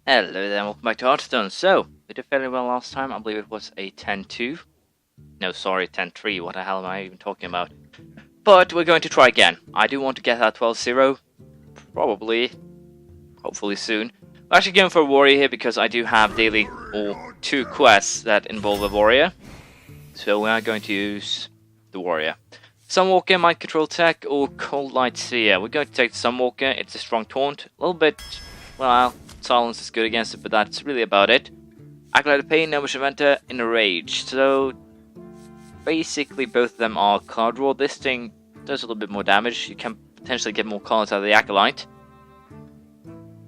Hello there, welcome back to Hearthstone. So, we did fairly well last time. I believe it was a 10-2. No, sorry, 10-3. What the hell am I even talking about? But we're going to try again. I do want to get that 12-0. Probably. Hopefully soon. I'm actually going for a warrior here because I do have daily or 2 quests that involve a warrior. So we are going to use the warrior. Sunwalker, Mind Control Tech, or Cold Light Seer. We're going to take the Sunwalker. It's a strong taunt. A little bit, well, silence is good against it, but that's really about it. Acolyte Pain, Novice Inventor, Inner Rage. So, basically both of them are card draw. This thing does a little bit more damage. You can potentially get more cards out of the Acolyte.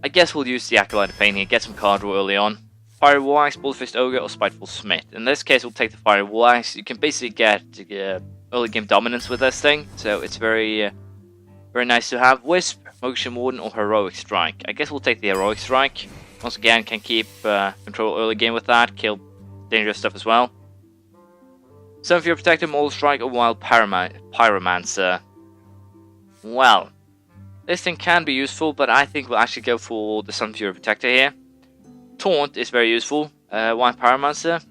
I guess we'll use the Acolyte Pain here, get some card draw early on. Fiery Warx, Bullfist Ogre, or Spiteful Smith. In this case, we'll take the Fiery Warx. You can basically get early game dominance with this thing, so it's very nice to have. Wisp, Motion Warden, or Heroic Strike. I guess we'll take the Heroic Strike. Once again, can keep control early game with that, kill dangerous stuff as well. Sunfury Protector, Mold Strike, or Wild Pyromancer. Well, this thing can be useful, but I think we'll actually go for the Sunfury Protector here. Taunt is very useful. Wild Pyromancer,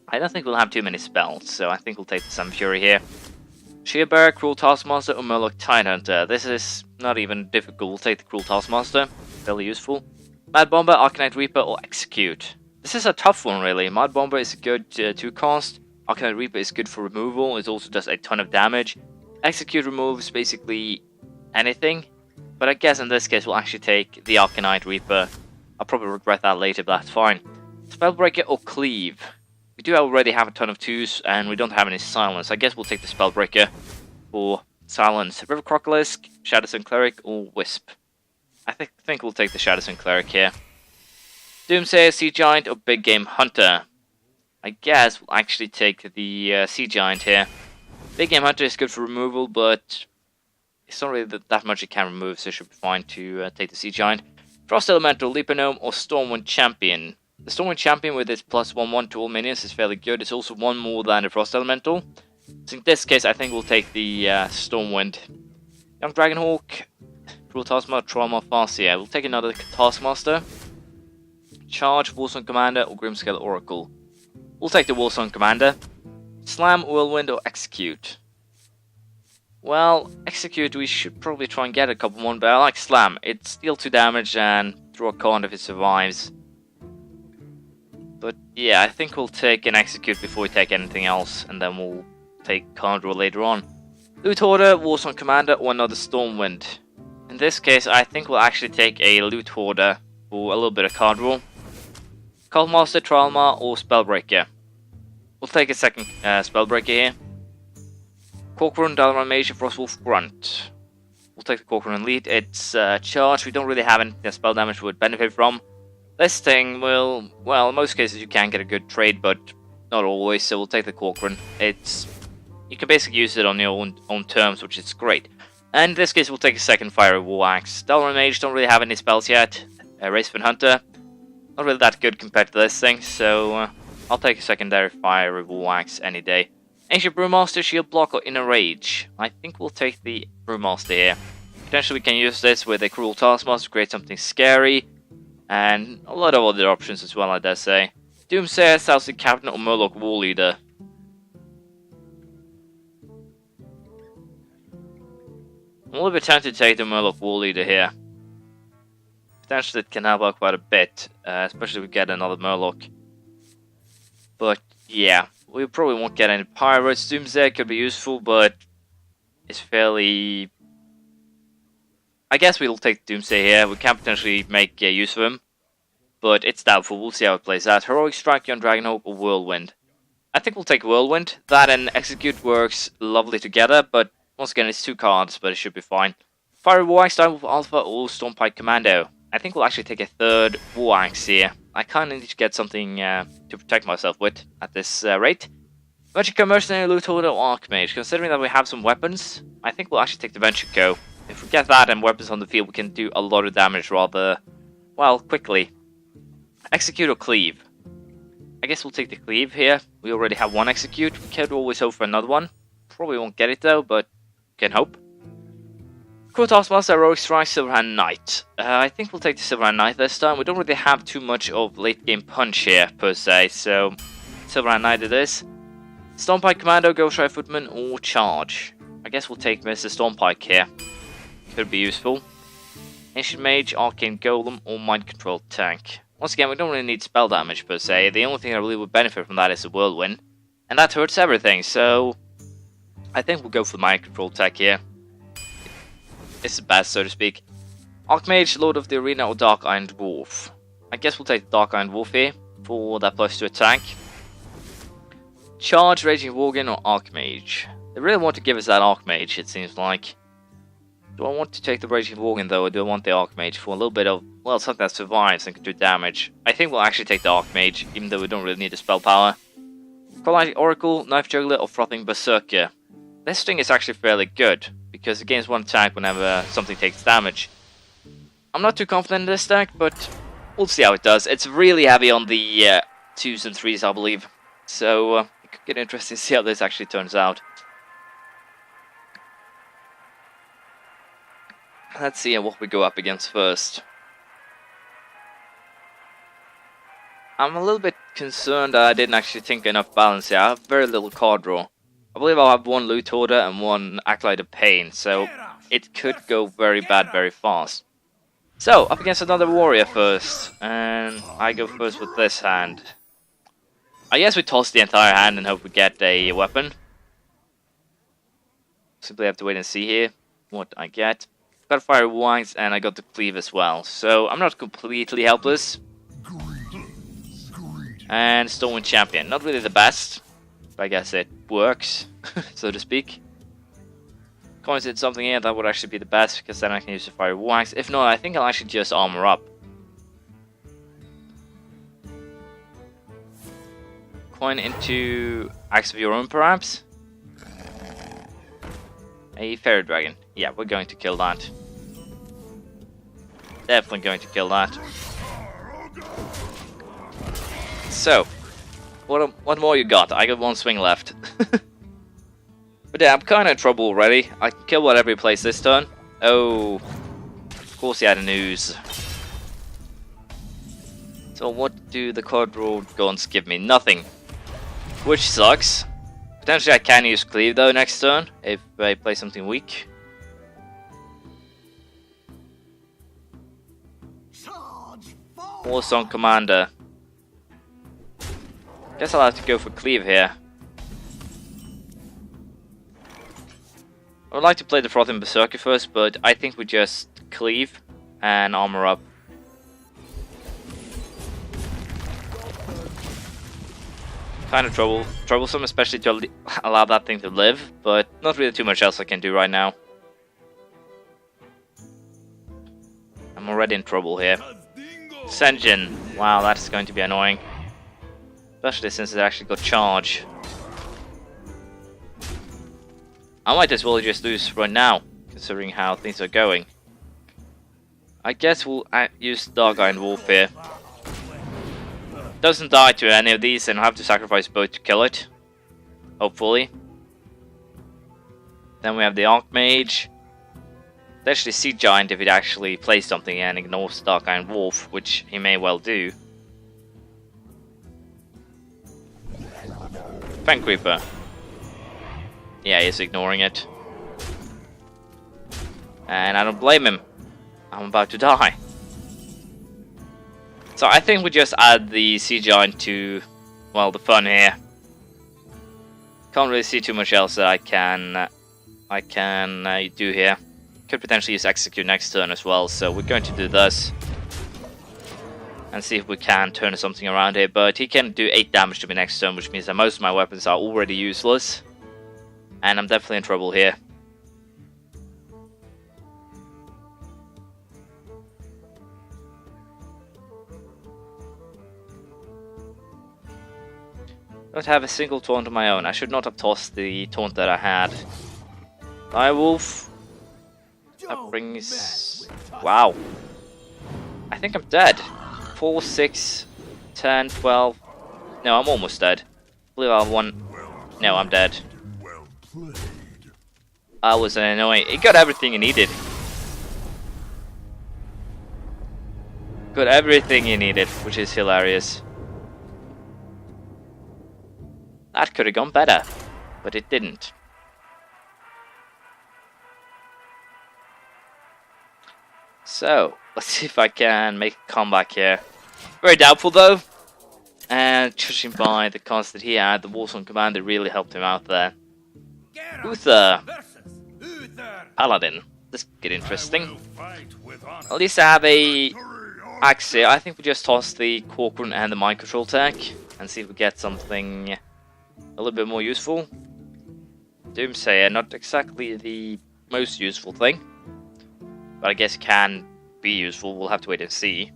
I don't think we'll have too many spells, so I think we'll take the Sunfury here. Shearbear, Cruel Taskmaster, or Murloc Tidehunter. This is not even difficult. We'll take the Cruel Taskmaster. Fairly useful. Mad Bomber, Arcanite Reaper, or Execute. This is a tough one, really. Mad Bomber is a good 2-cost. Arcanite Reaper is good for removal. It also does a ton of damage. Execute removes basically anything. But I guess in this case we'll actually take the Arcanite Reaper. I'll probably regret that later, but that's fine. Spellbreaker or Cleave. We do already have a ton of 2s, and we don't have any silence. I guess we'll take the Spellbreaker for silence. River Crocolisk, Shadowstone Cleric, or Wisp. I think we'll take the Shadowstone Cleric here. Doomsayer, Sea Giant, or Big Game Hunter. I guess we'll actually take the Sea Giant here. Big Game Hunter is good for removal, but it's not really that much it can remove, so it should be fine to take the Sea Giant. Frost Elemental, Leaper Gnome, or Stormwind Champion. The Stormwind Champion with its +1/1 to all minions is fairly good. It's also 1 more than the Frost Elemental. So in this case, I think we'll take the Stormwind. Young Dragonhawk, Cruel Taskmaster, Trauma, Farseer. We'll take another Taskmaster. Charge, Warsong Commander, or Grimscale Oracle. We'll take the Warsong Commander. Slam, Whirlwind, or Execute. Well, Execute, we should probably try and get a couple more, but I like Slam. It's deal 2 damage and draw a card if it survives. But yeah, I think we'll take an Execute before we take anything else, and then we'll take card draw later on. Loot Hoarder, Warsong Commander, or another Stormwind. In this case, I think we'll actually take a Loot Hoarder for a little bit of card draw. Cultmaster, Trialmar, or Spellbreaker. We'll take a second Spellbreaker here. Corcoran, Dalaran Mage, Frostwolf, Grunt. We'll take the Corcoran lead. It's charged. We don't really have anything that spell damage would benefit from. This thing will, well, in most cases you can get a good trade, but not always, so we'll take the Corcoran. You can basically use it on your own terms, which is great. And in this case, we'll take a second Fiery Warx. Dalaran Mage don't really have any spells yet. Wraithspan Hunter, not really that good compared to this thing, so I'll take a secondary Fiery Warx any day. Ancient Brewmaster, Shield Block, or Inner Rage. I think we'll take the Brewmaster here. Potentially we can use this with a Cruel Taskmaster to create something scary. And a lot of other options as well, I dare say. Doomsayer, Southsea Captain, or Murloc War Leader. I'm a little bit tempted to take the Murloc War Leader here. Potentially it can help out quite a bit, especially if we get another Murloc. But yeah, we probably won't get any Pirates. Doomsayer could be useful, but it's fairly... I guess we'll take Doomsayer here. We can potentially make use of him, but it's doubtful. We'll see how it plays out. Heroic Strike, Young Dragonhawk, or Whirlwind. I think we'll take Whirlwind. That and Execute works lovely together, but once again, it's 2 cards, but it should be fine. Fiery Warx, Direwolf Alpha, or Stormpike Commando. I think we'll actually take a 3rd Warx here. I kind of need to get something to protect myself with at this rate. Venture Mercenary, Loot Hoarder, or Archmage. Considering that we have some weapons, I think we'll actually take the Venture Co. If we get that and weapons on the field, we can do a lot of damage rather, well, quickly. Execute or Cleave. I guess we'll take the Cleave here. We already have 1 Execute. We could always hope for another one. Probably won't get it though, but can hope. Cool Taskmaster, Heroic Strike, Silverhand Knight. I think we'll take the Silverhand Knight this time. We don't really have too much of late game punch here, per se, so Silverhand Knight it is. Stormpike Commando, Ghost Rider Footman, or Charge. I guess we'll take Mr. Stormpike here. Could be useful. Ancient Mage, Arcane Golem, or Mind Control Tank. Once again, we don't really need spell damage, per se. The only thing that really would benefit from that is the Whirlwind. And that hurts everything, so I think we'll go for the Mind Control Tank here. It's the best, so to speak. Archmage, Lord of the Arena, or Dark Iron Dwarf. I guess we'll take the Dark Iron Dwarf here for that +2 attack. Charge, Raging Worgen, or Archmage. They really want to give us that Archmage, it seems like. Do I want to take the Raging Worgen though, or do I want the Archmage for a little bit of, well, something that survives and can do damage? I think we'll actually take the Archmage, even though we don't really need the spell power. Quality Oracle, Knife Juggler, or Frothing Berserker. This thing is actually fairly good, because it gains 1 attack whenever something takes damage. I'm not too confident in this deck, but we'll see how it does. It's really heavy on the 2s and 3s, I believe. So it could get interesting to see how this actually turns out. Let's see what we go up against first. I'm a little bit concerned that I didn't actually think enough balance here. I have very little card draw. I believe I'll have 1 Loot Hoarder and 1Acolyte of Pain, so it could go very bad very fast. So, up against another warrior first, and I go first with this hand. I guess we toss the entire hand and hope we get a weapon. Simply have to wait and see here what I get. Got Fire Wangs and I got the Cleave as well, so I'm not completely helpless. And Stormwind Champion, not really the best, but I guess it works, so to speak. Coins did something here that would actually be the best, because then I can use the Fire Wangs. If not, I think I'll actually just armor up. Coin into Axe of Your Own, perhaps? A Fairy Dragon. Yeah, we're going to kill that. Definitely going to kill that. So, what more you got? I got 1 swing left. But yeah, I'm kind of in trouble already. I can kill whatever he plays this turn. Oh, of course he had an ooze. So what do the card draw gaunts give me? Nothing. Which sucks. Potentially I can use Cleave though next turn, if I play something weak. Warsong Commander. Guess I'll have to go for Cleave here. I would like to play the Frothing Berserker first, but I think we just Cleave and armor up. Kind of troublesome, especially to allow that thing to live, but not really too much else I can do right now. I'm already in trouble here. Senjin, wow, that's going to be annoying. Especially since it actually got charge. I might as well just lose right now, considering how things are going. I guess we'll use Dark Iron Wolf here. Doesn't die to any of these, and I'll have to sacrifice both to kill it. Hopefully. Then we have the Archmage. Potentially Sea Giant if it actually plays something and ignores Dark Iron Wolf, which he may well do. Fang Creeper. Yeah, he's ignoring it. And I don't blame him. I'm about to die. So I think we just add the Sea Giant to, well, the fun here. Can't really see too much else that I can do here. Could potentially use Execute next turn as well, so we're going to do this. And see if we can turn something around here, but he can do 8 damage to me next turn, which means that most of my weapons are already useless. And I'm definitely in trouble here. Don't have a single taunt of my own. I should not have tossed the taunt that I had. Direwolf. That brings... Wow. I think I'm dead. 4, 6, 10, 12... No, I'm almost dead. I believe I have 1... No, I'm dead. That was annoying. It got everything it needed. got everything he needed, which is hilarious. That could have gone better, but it didn't. So, let's see if I can make a comeback here. Very doubtful though. And judging by the cards that he had, the Warzone Commander really helped him out there. Uther. Paladin. This could get interesting. At least I have a axe here. I think we just toss the Corcoran and the mind control tech and see if we get something a little bit more useful. Doomsayer, not exactly the most useful thing, but I guess it can be useful. We'll have to wait and see.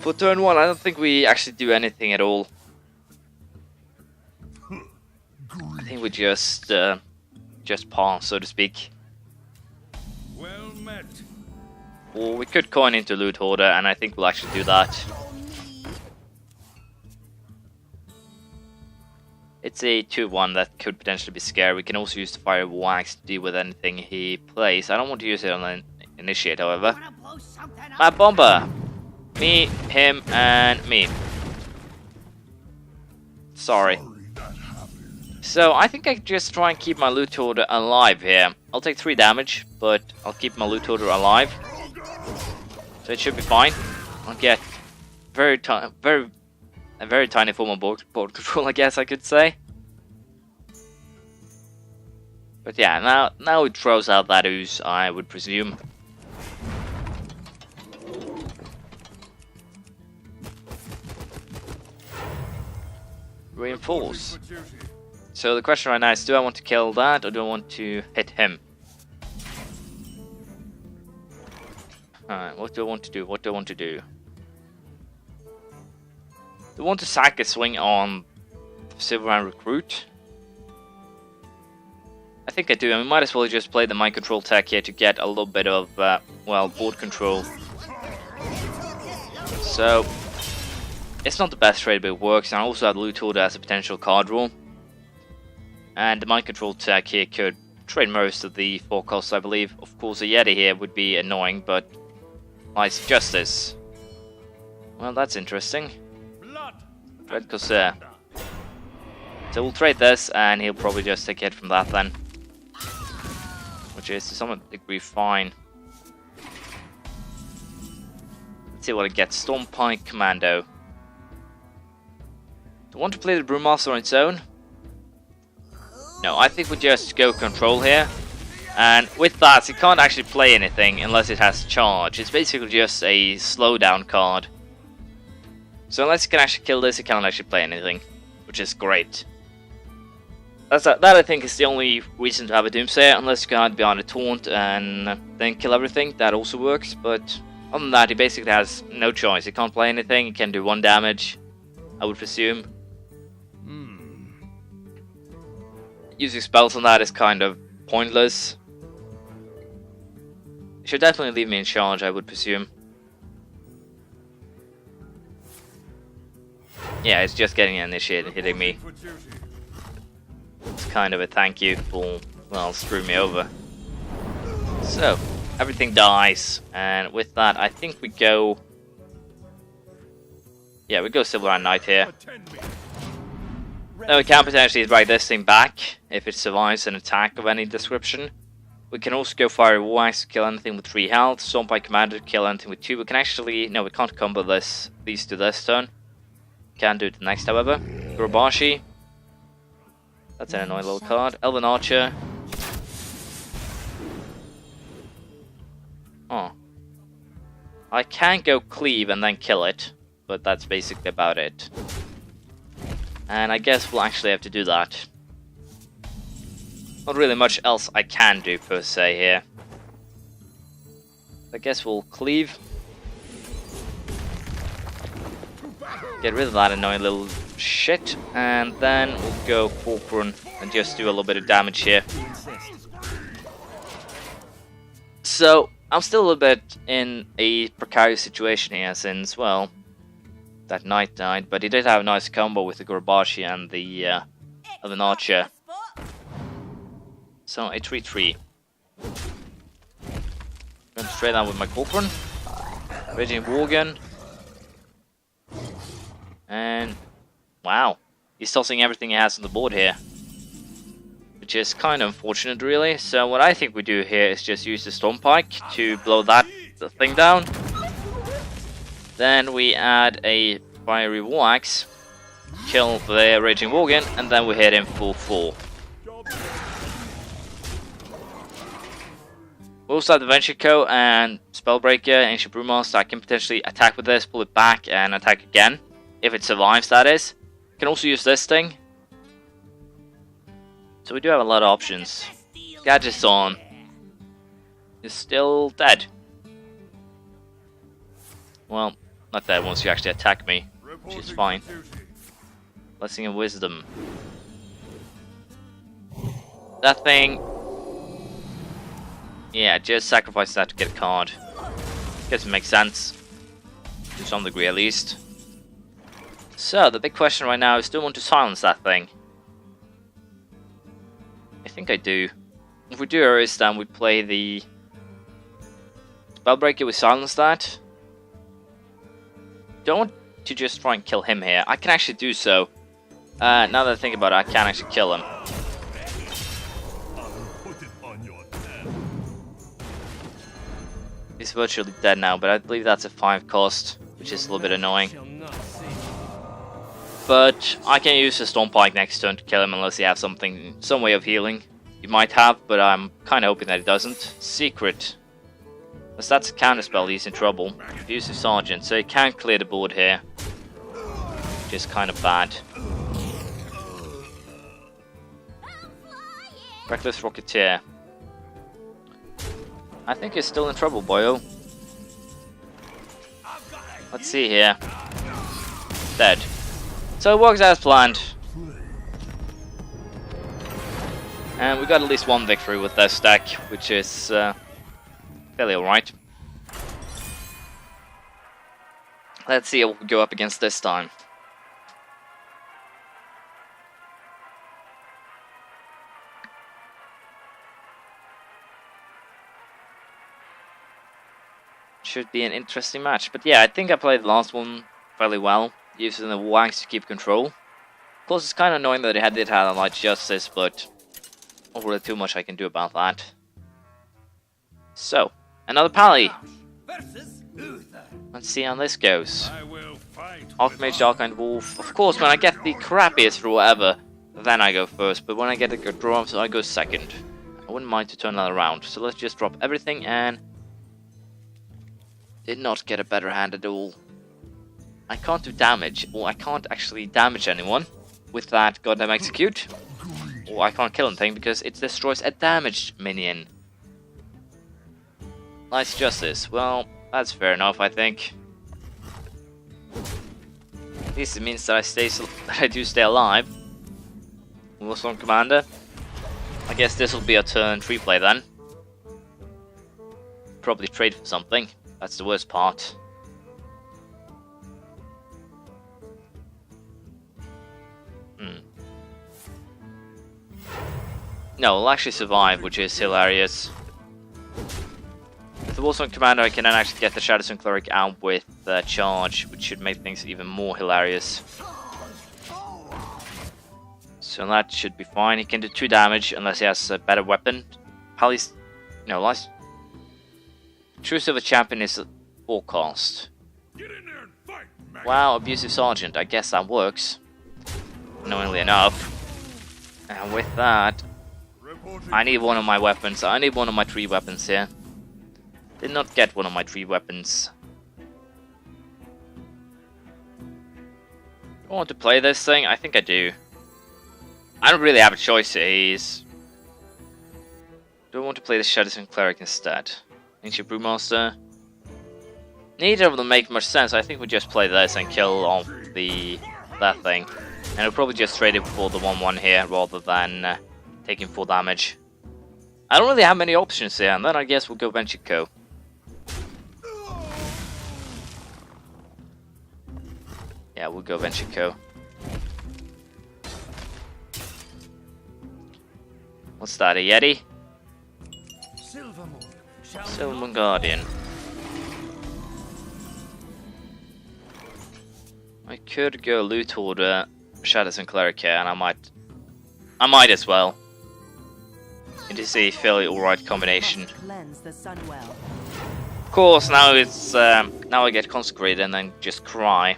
For turn 1, I don't think we actually do anything at all. I think we just pass, so to speak. Well met. Or we could coin into Loot Hoarder, and I think we'll actually do that. It's a 2-1 that could potentially be scary. We can also use the Fire Wax to deal with anything he plays. I don't want to use it on an Initiate, however. My Bomber! Me, him, and me. Sorry. So, I think I can just try and keep my Loot Hoarder alive here. I'll take 3 damage, but I'll keep my Loot Hoarder alive. So it should be fine. I'll get a very tiny form of board control, I guess I could say. But yeah, now it throws out that ooze, I would presume. Reinforce. So the question right now is, do I want to kill that or do I want to hit him? Alright, what do I want to do? What do I want to do? Do I want to sack a swing on Silver and Recruit? I think I do, and we might as well just play the mind control tech here to get a little bit of, well, board control. So, it's not the best trade, but it works, and I also have Loot Hoarder as a potential card draw. And the mind control tech here could trade most of the 4 costs, I believe. Of course, a Yeti here would be annoying, but nice justice. Well, that's interesting. Red Corsair. So we'll trade this, and he'll probably just take a hit from that then. Which is to some degree fine. Let's see what it gets. Stormpike Commando. Do I want to play the Brewmaster on its own? No, I think we just go control here. And with that, it can't actually play anything unless it has charge. It's basically just a slowdown card. So unless it can actually kill this, it can't actually play anything. Which is great. That I think is the only reason to have a Doomsayer, unless you can hide behind a taunt and then kill everything. That also works, but other than that, he basically has no choice. He can't play anything, he can do 1 damage, I would presume. Using spells on that is kind of pointless. Should definitely leave me in charge, I would presume. Yeah, it's just getting an initiate and hitting me. It's kind of a thank you for, well, screw me over. So, everything dies, and with that, I think we go... Yeah, we go Silver and Knight here. Now we can potentially drag this thing back if it survives an attack of any description. We can also go Fire Wax to kill anything with 3 health, Stormpike Commander to kill anything with 2. We can actually... No, we can't combo these to this turn. Can do it the next, however. Gorobashi. That's an annoying little card. Elven Archer. Oh. I can go Cleave and then kill it, but that's basically about it. And I guess we'll actually have to do that. Not really much else I can do per se here. I guess we'll Cleave. Get rid of that annoying little shit, and then we'll go Corcoran and just do a little bit of damage here. So, I'm still a little bit in a precarious situation here since, well, that knight died, but he did have a nice combo with the Gorobashi and the Elven Archer. So, a 3-3. straight down with my Corcoran. Raging Worgen. And wow, he's tossing everything he has on the board here, which is kind of unfortunate, really. So what I think we do here is just use the Storm Pike to blow that thing down. Then we add a Fiery War Axe, kill the Raging Worgen, and then we hit him full 4. We also have the Venture Co and Spellbreaker, Ancient Brewmaster. I can potentially attack with this, pull it back, and attack again. If it survives, that is. Can also use this thing. So we do have a lot of options. Gadgetzon is still dead. Well, not dead once you actually attack me, which is fine. Blessing of Wisdom. That thing... yeah, just sacrifice that to get a card. Guess it makes sense. To some degree, at least. So, the big question right now is, do I want to silence that thing? I think I do. If we do Eris, then we play the Spellbreaker, we silence that. Don't want to just try and kill him here. I can actually do so. Now that I think about it, I can actually kill him. He's virtually dead now, but I believe that's a 5 cost, which is a little bit annoying. But I can use the Storm Pike next turn to kill him unless he has some way of healing. He might have, but I'm kind of hoping that he doesn't. Secret. As that's a counterspell, he's in trouble. Abusive Sergeant, so he can clear the board here, which is kind of bad. Reckless Rocketeer. I think he's still in trouble, boyo. Let's see here. Dead. So it works as planned. And we got at least one victory with this deck, which is fairly alright. Let's see what we go up against this time. Should be an interesting match. But yeah, I think I played the last one fairly well, using the Wax to keep control. Of course, it's kind of annoying that it did have a light justice, but not really too much I can do about that. So, another Pally. Let's see how this goes. Archmage, Darkind Wolf. Of course, when I get the crappiest or whatever, then I go first. But when I get a good draw, so I go second. I wouldn't mind to turn that around. So let's just drop everything and... did not get a better hand at all. I can't do damage, or I can't actually damage anyone with that goddamn execute. Or I can't kill anything because it destroys a damaged minion. Nice justice. Well, that's fair enough, I think. At least it means that I do stay alive. Warcraft Commander. I guess this will be a turn 3 play then. Probably trade for something. That's the worst part. No, we'll actually survive, which is hilarious. With the Warcraft Commander, I can then actually get the Shadowstone Cleric out with the charge, which should make things even more hilarious. So that should be fine. He can do 2 damage unless he has a better weapon. Pally's... no, last... Truce of a Champion is 4 cost. Wow, Abusive Sergeant. I guess that works. Annoyingly enough. And with that, I need one of my weapons. I need one of my 3 weapons here. Did not get one of my 3 weapons. I want to play this thing? I think I do. I don't really have a choice here. Do I want to play the Shadowstone Cleric instead? Ancient Brewmaster. Neither of them make much sense. I think we just play this and kill off that thing. And we'll probably just trade it for the 1-1 here rather than taking full damage. I don't really have many options here, and then I guess we'll go Venture Co. Yeah, we'll go Venture Co. What's that, a Yeti? Silver Guardian. I could go loot order Shadows and Cleric here, and I might as well. It is a fairly alright combination. Of course, now it's now I get consecrated and then just cry.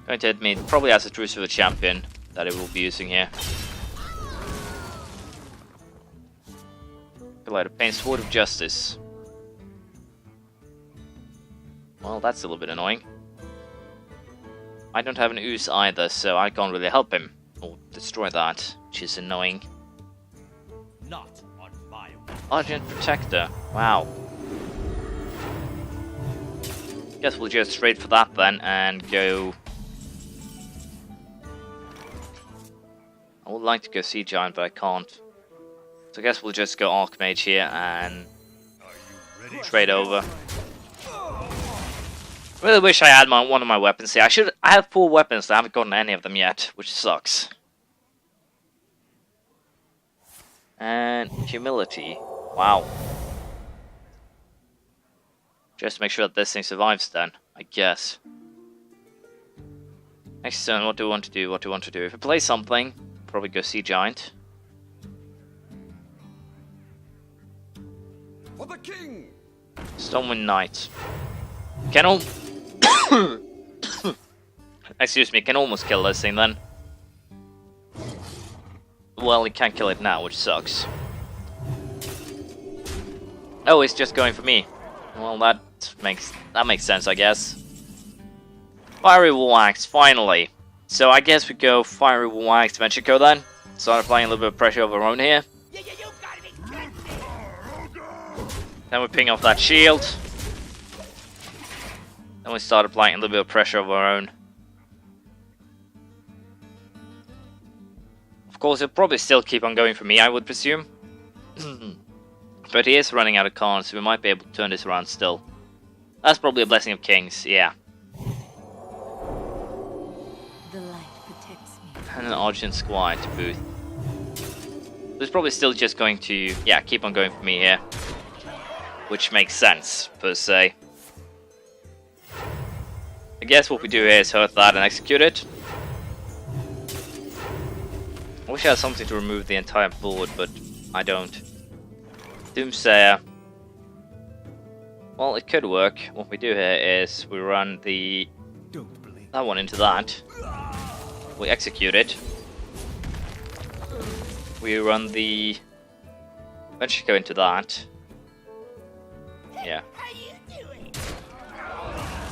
Going to admit, probably has a truce with a champion that it will be using here. Like a Pain Sword of Justice. Well, that's a little bit annoying. I don't have an ooze either, so I can't really help him or destroy that, which is annoying. Not on my Argent Protector. Wow. Guess we'll just straight for that then and go. I would like to go Sea Giant, but I can't. So I guess we'll just go Archmage here and trade over. Really wish I had one of my weapons here. I have 4 weapons, I haven't gotten any of them yet, which sucks. And humility. Wow. Just to make sure that this thing survives then, I guess. Next turn, what do we want to do? What do we want to do? If we play something, probably go Sea Giant. For the king. Stormwind Knight. Excuse me, can almost kill this thing then. Well, he can't kill it now, which sucks. Oh, it's just going for me. Well, that makes sense, I guess. Fiery War Axe, finally. So I guess we go Fiery War Axe Venture then. Start applying a little bit of pressure of our own here. Then we ping off that shield. Then we start applying a little bit of pressure of our own. Of course, he'll probably still keep on going for me, I would presume. But he is running out of cards, so we might be able to turn this around still. That's probably a Blessing of Kings, yeah. The light protects me. And an Argent Squire to boot. So he's probably still just going to, yeah, keep on going for me here. Which makes sense, per se. I guess what we do here is hurt that and execute it. I wish I had something to remove the entire board, but I don't. Doomsayer. Well, it could work. What we do here is we run that one into that. We execute it. We run the Venture into that. Yeah.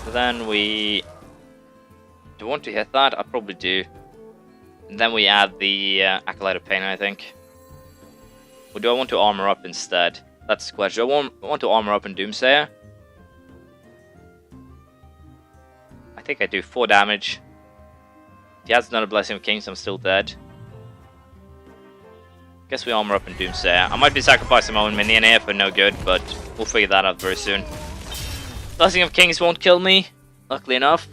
So then we do want to hit that. I probably do. And then we add the Acolyte of Pain, I think. Or do I want to armor up instead? That's the question. Do I want to armor up in Doomsayer? I think I do 4 damage. If he has another Blessing of Kings, I'm still dead. Guess we armor up in Doomsayer. I might be sacrificing my own minion here for no good, but we'll figure that out very soon. Blessing of Kings won't kill me, luckily enough.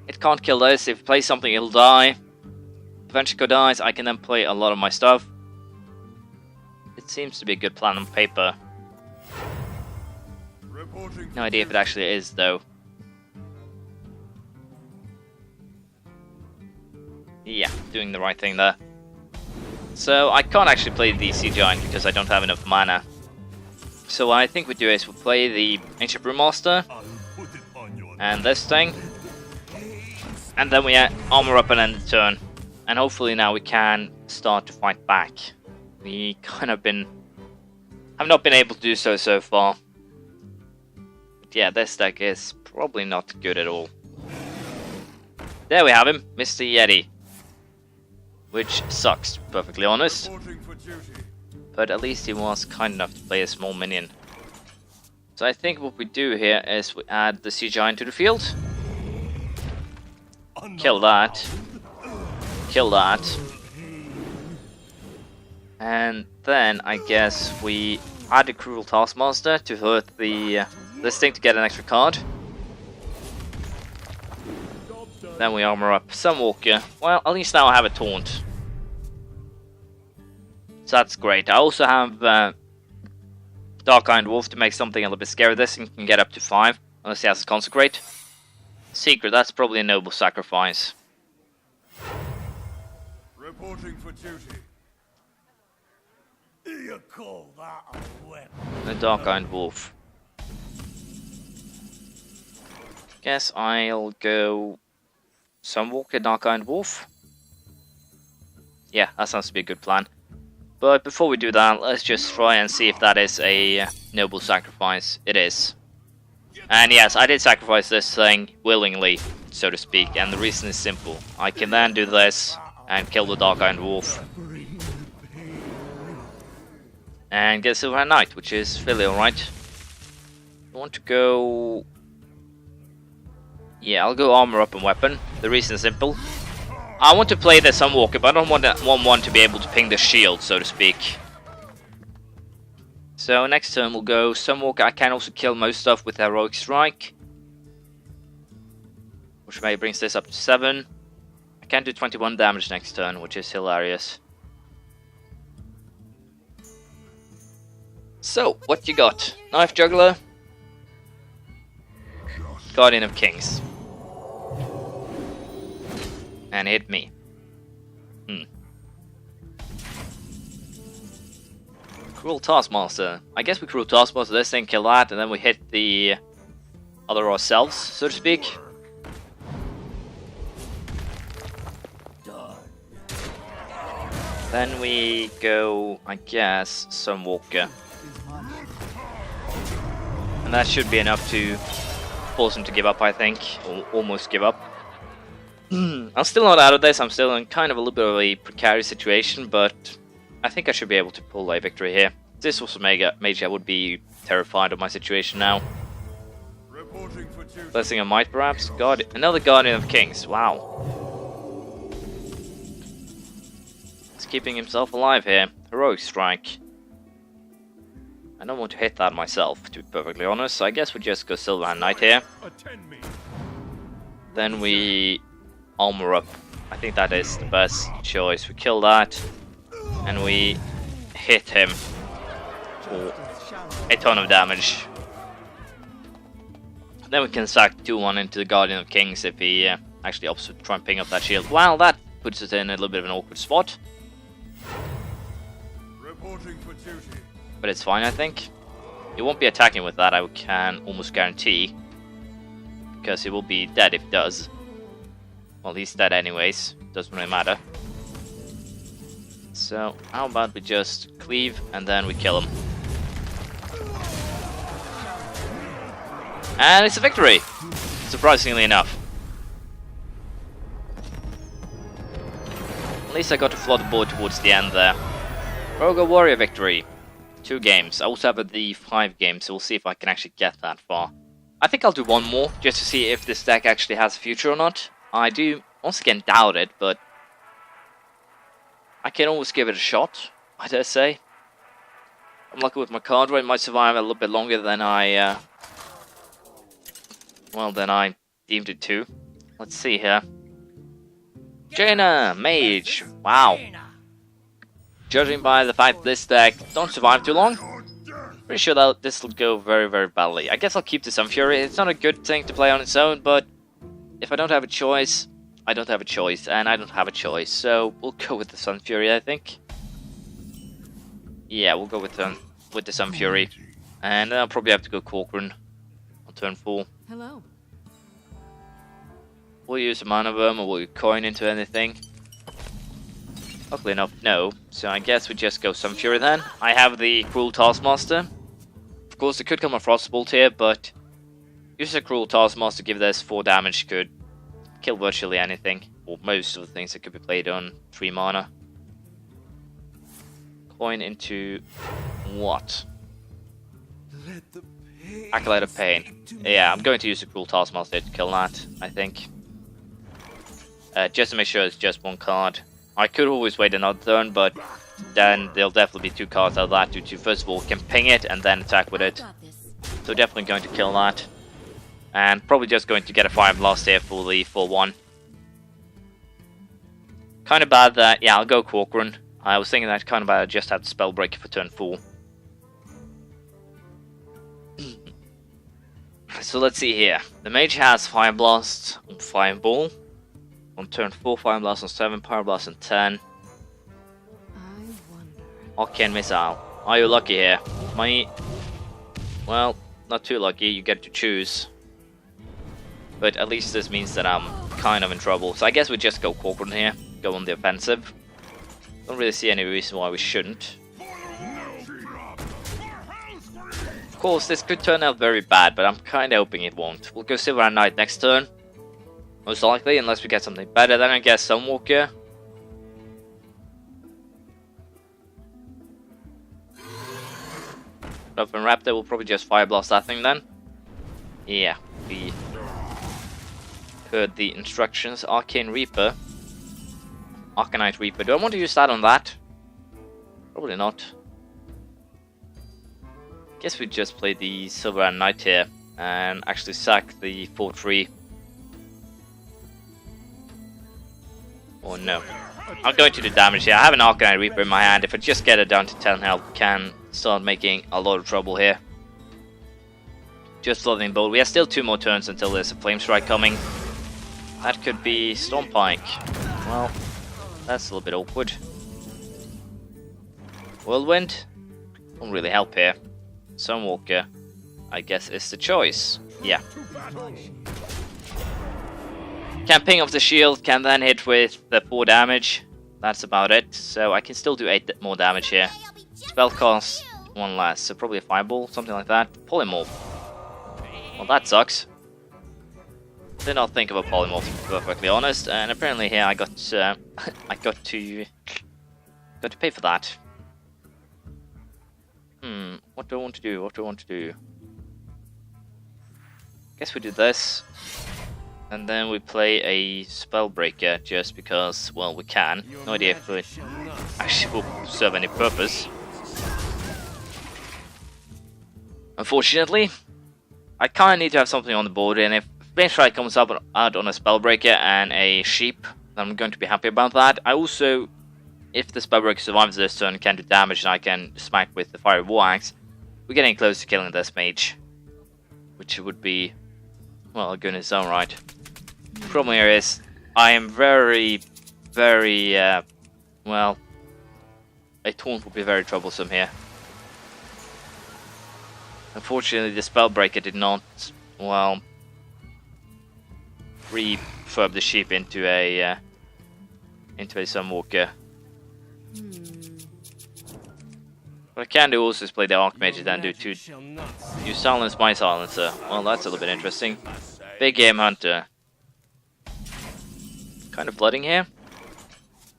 It can't kill this. If we play something, it'll die. If Ventrico dies, I can then play a lot of my stuff. It seems to be a good plan on paper. No idea if it actually is, though. Yeah, doing the right thing there. So I can't actually play the Sea Giant because I don't have enough mana. So what I think we do is we'll play the Ancient Brewmaster and this thing, and then we armor up and end the turn. And hopefully now we can start to fight back. We have not been able to do so far. But yeah, this deck is probably not good at all. There we have him, Mr. Yeti. Which sucks, to be perfectly honest. But at least he was kind enough to play a small minion. So I think what we do here is we add the Sea Giant to the field. Kill that. Kill that. And then I guess we add the Cruel Taskmaster to hurt the this thing to get an extra card. Then we armor up Sunwalker. Well, at least now I have a taunt. So that's great. I also have Dark Iron Wolf to make something a little bit scary. This thing can get up to 5, unless he has to Consecrate. Secret, that's probably a noble sacrifice. Reporting for duty. You call that a weapon? The Dark Iron Wolf. Guess I'll go Sunwalker, Dark Iron Wolf. Yeah, that sounds to be a good plan. But before we do that, let's just try and see if that is a noble sacrifice. It is. And yes, I did sacrifice this thing willingly, so to speak, and the reason is simple. I can then do this and kill the Dark Iron Wolf. And get Silver Hand Knight, which is fairly alright. I want to go... Yeah, I'll go armor up and weapon. The reason is simple. I want to play the Sunwalker, but I don't want one to be able to ping the shield, so to speak. So next turn we'll go Sunwalker. I can also kill most stuff with Heroic Strike, which maybe brings this up to 7. I can do 21 damage next turn, which is hilarious. So, what you got? Knife Juggler, Guardian of Kings. And hit me. Cruel Taskmaster. I guess we Cruel Taskmaster this thing, kill that, and then we hit the other ourselves, so to speak. Then we go, I guess, Sunwalker. And that should be enough to force him to give up, I think. Or almost give up. I'm still not out of this, I'm still in kind of a little bit of a precarious situation, but I think I should be able to pull a victory here. If this was a mage, I would be terrified of my situation now. Blessing of Might, perhaps? Another Guardian of Kings, wow. He's keeping himself alive here. Heroic Strike. I don't want to hit that myself, to be perfectly honest, so I guess we just go Silver Hand Knight here. Then we armor up. I think that is the best choice. We kill that, and we hit him for a ton of damage. Then we can sack 2-1 into the Guardian of Kings if he actually opts to try and ping up that shield. Well, that puts us in a little bit of an awkward spot. Reporting for duty. But it's fine, I think. He won't be attacking with that, I can almost guarantee. Because he will be dead if he does. Well, he's dead anyways. Doesn't really matter. So, how about we just cleave and then we kill him. And it's a victory! Surprisingly enough. At least I got to flood the board towards the end there. Rogue Warrior victory. 2 games. I also have the 5 games, so we'll see if I can actually get that far. I think I'll do one more, just to see if this deck actually has a future or not. I do, once again, doubt it, but I can always give it a shot, I dare say. I'm lucky with my card draw, it might survive a little bit longer than I deemed it to. Let's see here. Jaina, Mage, wow. Judging by the fact this deck don't survive too long, pretty sure that this will go very, very badly. I guess I'll keep the Sun Fury. It's not a good thing to play on its own, but if I don't have a choice, I don't have a choice, and I don't have a choice. So we'll go with the Sun Fury, I think. Yeah, we'll go with the Sun Fury, and I'll probably have to go Corcoran on turn 4. Hello. Will you use a Mana Worm, or will you coin into anything? Luckily enough, no. So I guess we just go Sun Fury then. I have the Cruel Taskmaster. Of course, it could come a Frostbolt here, but use a Cruel Taskmaster, give this 4 damage, could kill virtually anything, or most of the things that could be played on 3 mana. Coin into what? Acolyte of Pain. Yeah, I'm going to use the Cruel Taskmaster to kill that, I think. Just to make sure it's just 1 card. I could always wait another turn, but then there'll definitely be 2 cards out of that due to, first of all, can ping it and then attack with it. So definitely going to kill that. And probably just going to get a Fire Blast here for the 4-1. Kind of bad that, yeah, I'll go Quark Run. I was thinking that kind of bad I just had Spellbreaker for turn 4. So let's see here. The Mage has Fire Blast on Fireball. On turn 4, Fire Blast on 7, Power Blast on 10. Hawkiee and Missile. Are you lucky here? Well, not too lucky, you get to choose. But at least this means that I'm kind of in trouble. So I guess we just go Quark Run here. Go on the offensive. Don't really see any reason why we shouldn't. Of course, this could turn out very bad, but I'm kind of hoping it won't. We'll go Silver and Knight next turn. Most likely, unless we get something better. Then I guess Sunwalker. Up and Raptor will probably just Fire Blast that thing then. Yeah, we heard the instructions. Arcane Reaper. Arcanite Reaper. Do I want to use that on that? Probably not. Guess we just play the Silver and Knight here and actually sack the 4-3. Or no. I'm going to do damage here. I have an Arcanite Reaper in my hand. If I just get it down to 10 health, can start making a lot of trouble here. Just flooding bolt. We have still 2 more turns until there's a Flame Strike coming. That could be Stormpike. Well, that's a little bit awkward. Whirlwind won't really help here. Sunwalker, I guess, is the choice. Yeah. Can ping off the shield, can then hit with the 4 damage. That's about it. So I can still do 8 more damage here. Spell cost 1 less, so probably a Fireball, something like that. Polymorph. Well, that sucks. Did not think of a Polymorph, to be perfectly honest, and apparently here I got I got to pay for that. What do I want to do? What do I want to do? Guess we do this. And then we play a Spellbreaker just because, well, we can. No idea if it actually will serve any purpose. Unfortunately, I kind of need to have something on the board, and if Flame Strike comes out on a Spellbreaker and a Sheep, then I'm going to be happy about that. I also, if the Spellbreaker survives this turn, can do damage and I can smack with the Fiery War Axe. We're getting close to killing this mage, which would be, well, a good in its own right. The problem here is, I am very, well, a taunt would be very troublesome here. Unfortunately, the Spellbreaker did not, well, refurb the sheep into a Sunwalker. What I can do also is play the Archmage and then do you silence my silencer. Well, that's a little bit interesting. Big Game Hunter. Kind of flooding here.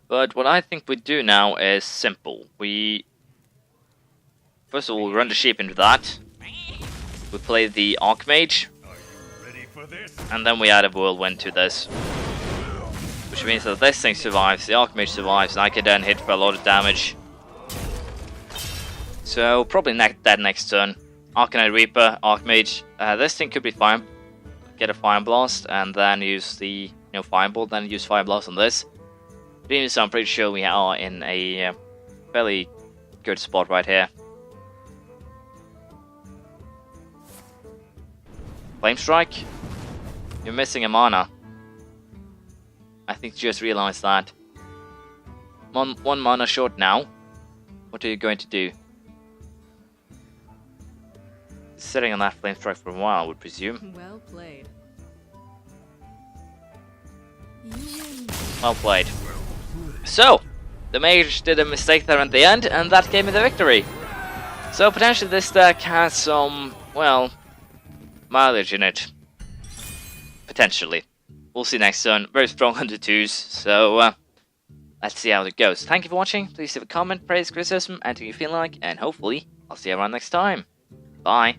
But what I think we do now is simple. First of all, we run the sheep into that. We play the Archmage. And then we add a Whirlwind to this. Which means that this thing survives, the Archmage survives, and I can then hit for a lot of damage. So, probably dead next turn. Arcanite Reaper, Archmage. This thing could be fine. Get a Fire Blast, and then use the Fireball, then use Fire Blast on this. So I'm pretty sure we are in a fairly good spot right here. Flame Strike? You're missing a mana. I think you just realized that. One mana short now. What are you going to do? Sitting on that Flame Strike for a while, I would presume. Well played. Well played. So, the mage did a mistake there at the end, and that gave me the victory. So potentially this deck has some, well, mileage in it. Potentially. We'll see next turn. Very strong under 2s, so let's see how it goes. Thank you for watching. Please leave a comment, praise, criticism, anything you feel like, and hopefully I'll see you around next time. Bye.